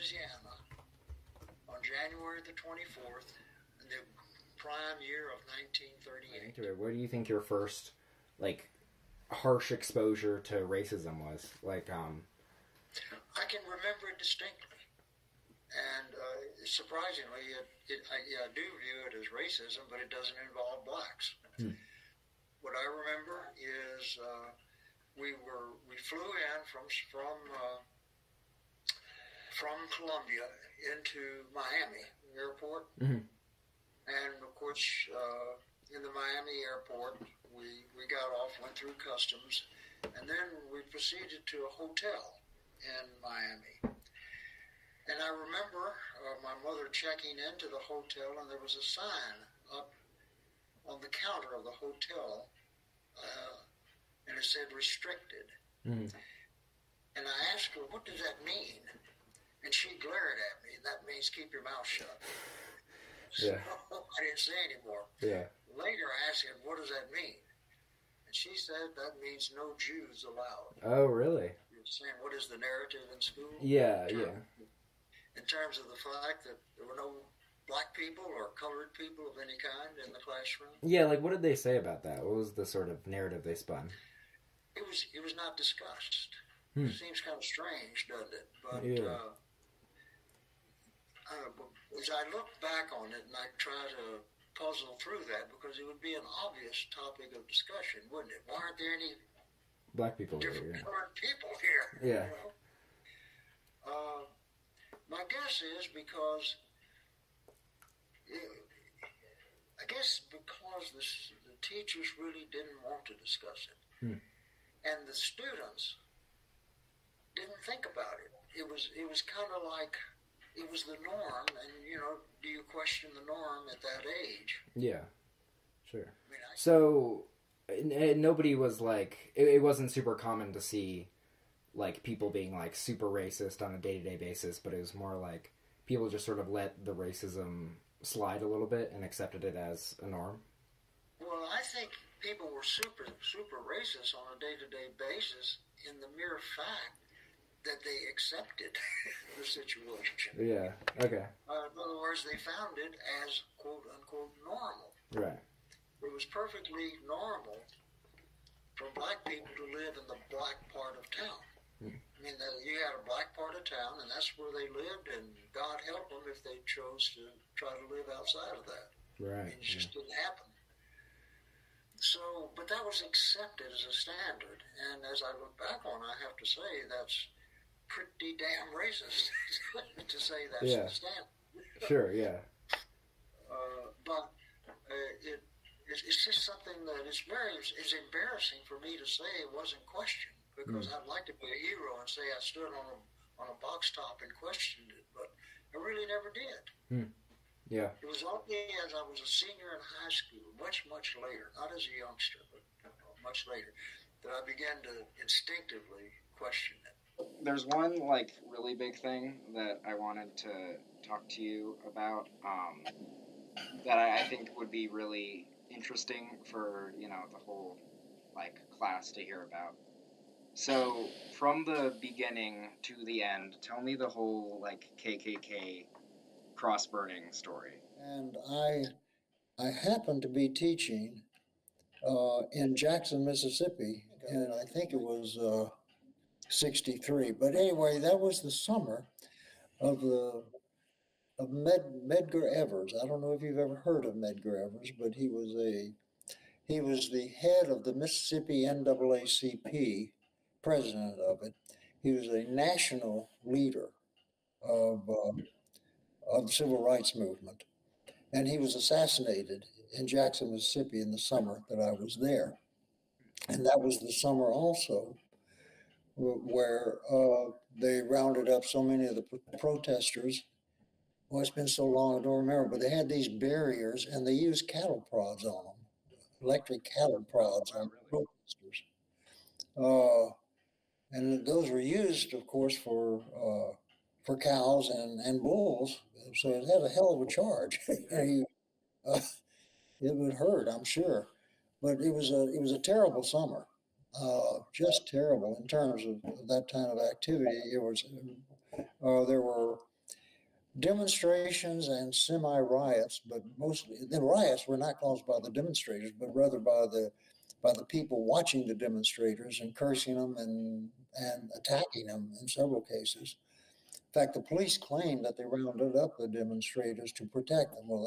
Louisiana on January the 24th in the prime year of 1938. Where do you think your first, like, harsh exposure to racism was? Like, I can remember it distinctly. And surprisingly, I do view it as racism, but it doesn't involve blacks. What I remember is we flew in from Columbia into Miami airport, and of course in the Miami airport we got off, went through customs, and then we proceeded to a hotel in Miami. And I remember my mother checking into the hotel, and there was a sign up on the counter of the hotel, and it said restricted. And I asked her, what does that mean? And she glared at me. That means keep your mouth shut. So I didn't say anymore. Yeah. Later I asked her, what does that mean? And she said that means no Jews allowed. Oh, really? You're saying, what is the narrative in school? Yeah. In terms of the fact that there were no black people or colored people of any kind in the classroom? Yeah, like what did they say about that? What was the sort of narrative they spun? It was not discussed. It seems kind of strange, doesn't it? But as I look back on it and I try to puzzle through that, because it would be an obvious topic of discussion, wouldn't it? Why aren't there any black people different here? colored people here? Yeah. You know? My guess is because the teachers really didn't want to discuss it. And the students didn't think about it. It was kind of like it was the norm, and do you question the norm at that age? Yeah, sure. So nobody was like, it wasn't super common to see like people being like super racist on a day-to-day basis, but it was more like people just sort of let the racism slide a little bit and accepted it as a norm. Well, I think people were super racist on a day-to-day basis in the mere fact that they accepted the situation. Yeah, okay. In other words, they found it as quote-unquote normal. Right. It was perfectly normal for black people to live in the black part of town. I mean, you had a black part of town, and that's where they lived, and God help them if they chose to try to live outside of that. Right. I mean, it just didn't happen. So, but that was accepted as a standard, and as I look back on, I have to say that's pretty damn racist to say that's the standard. Sure, yeah. But it's just something that is embarrassing for me to say it wasn't questioned, because I'd like to be a hero and say I stood on a box top and questioned it, but I really never did. Yeah. It was only as I was a senior in high school, much later, not as a youngster, but much later, that I began to instinctively question it. There's one, like, really big thing that I wanted to talk to you about that I think would be really interesting for, the whole, like, class to hear about. So, from the beginning to the end, tell me the whole, like, KKK cross-burning story. And I happened to be teaching in Jackson, Mississippi, and I think it was 63. But anyway, that was the summer of Medgar Evers. I don't know if you've ever heard of Medgar Evers, but he was the head of the Mississippi NAACP, president of it. He was a national leader of the civil rights movement, and he was assassinated in Jackson, Mississippi, in the summer that I was there. And that was the summer also where they rounded up so many of the protesters. Well, it's been so long, I don't remember, but they had these barriers, and they used cattle prods on them, electric cattle prods on protesters. And those were used, of course, for cows and bulls, so it had a hell of a charge. It would hurt, I'm sure, but it was a terrible summer, just terrible in terms of that kind of activity. It was there were demonstrations and semi-riots, but mostly the riots were not caused by the demonstrators, but rather by the people watching the demonstrators and cursing them and attacking them in several cases. In fact, the police claimed that they rounded up the demonstrators to protect them. Well,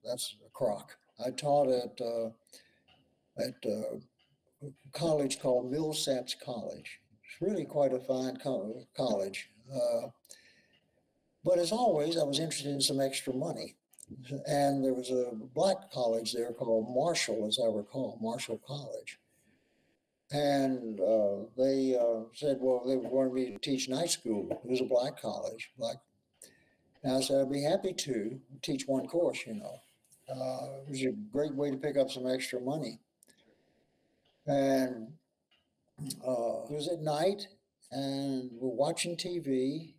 that's a crock. I taught at a college called Millsaps College. It's really quite a fine college. But as always, I was interested in some extra money. And there was a black college there called Marshall, as I recall, Marshall College. And they said, well, they wanted me to teach night school. It was a black college. And I said, I'd be happy to teach one course, you know. It was a great way to pick up some extra money. And it was at night, and we're watching TV,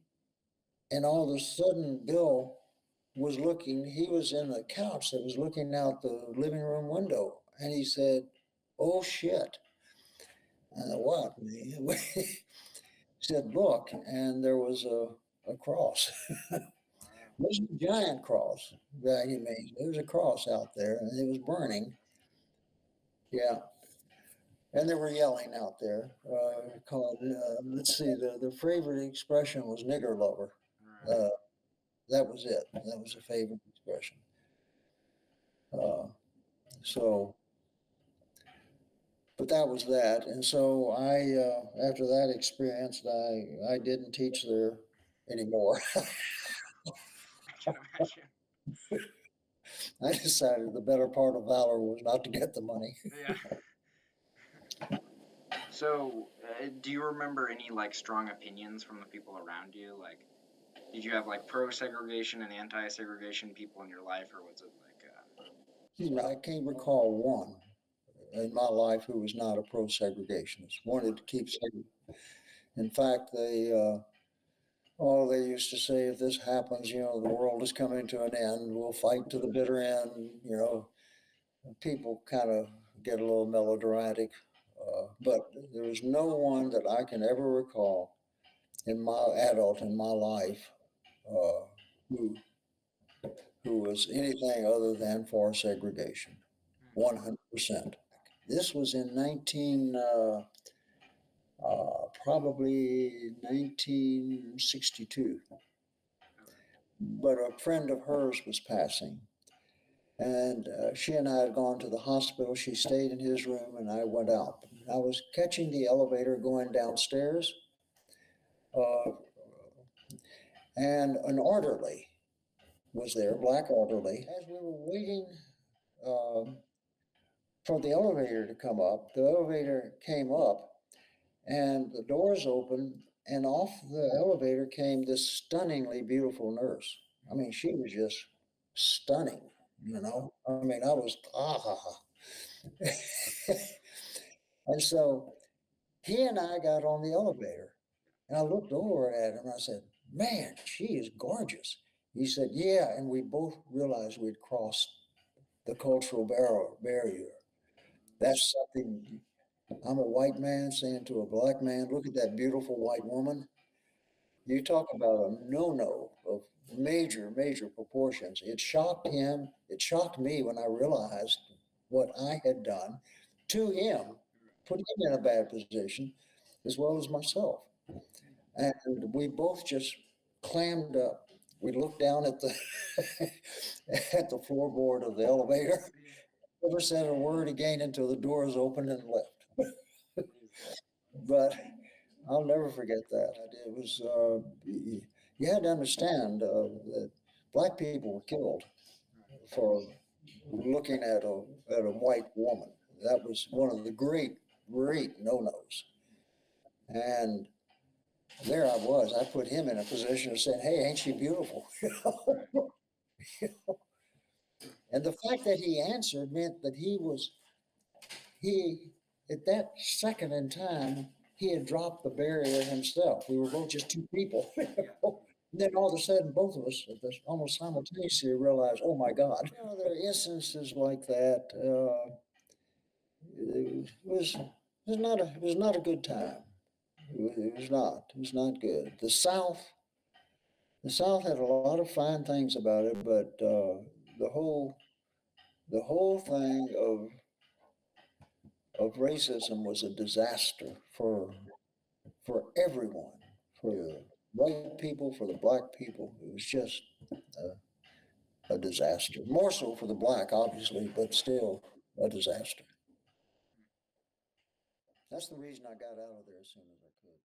and all of a sudden, Bill was looking, he was in a couch that was looking out the living room window, and he said, oh shit. I said, what? He said, look, and there was a cross. It was a giant cross that he made. There was a cross out there, and it was burning. Yeah. And they were yelling out there. Called, let's see, the favorite expression was nigger lover. That was it. That was a favorite expression. So, but that was that. And so after that experience, I didn't teach there anymore. I decided the better part of valor was not to get the money. Yeah. So, do you remember any like strong opinions from the people around you? Like, did you have like pro-segregation and anti-segregation people in your life, or was it like? I can't recall one in my life who was not a pro-segregationist. Wanted to keep segregation. In fact, they used to say, if this happens, you know, the world is coming to an end. We'll fight to the bitter end. You know, people kind of get a little melodramatic, but there was no one that I can ever recall in my life who was anything other than for segregation, 100%. This was in probably 1962. But a friend of hers was passing, and she and I had gone to the hospital. She stayed in his room, and I went out. I was catching the elevator going downstairs, and an orderly was there, black orderly. As we were waiting for the elevator to come up, the elevator came up, and the doors opened, and off the elevator came this stunningly beautiful nurse. I mean, she was just stunning, you know. I mean, I was and so he and I got on the elevator, and I looked over at him and I said, man, she is gorgeous. He said, yeah, and we both realized we'd crossed the cultural barrier. That's something. I'm a white man saying to a black man, look at that beautiful white woman. You talk about a no-no of major, major proportions. It shocked him. It shocked me when I realized what I had done to him, put him in a bad position, as well as myself. And we both just clammed up. We looked down at the at the floorboard of the elevator. Never said a word again until the doors opened and left. But I'll never forget that. It was you had to understand that black people were killed for looking at a white woman. That was one of the great no-nos. And there I was. I put him in a position of saying, "Hey, ain't she beautiful?" And the fact that he answered meant that he at that second in time he had dropped the barrier himself. We were both just two people. And then all of a sudden, both of us almost simultaneously realized, "Oh my God!" You know, there are instances like that. It was not a good time. It was not. It was not good. The South The South had a lot of fine things about it, but the whole the whole thing of racism was a disaster for everyone, for the white people, for the black people. It was just a disaster. More so for the black, obviously, but still a disaster. That's the reason I got out of there as soon as I could.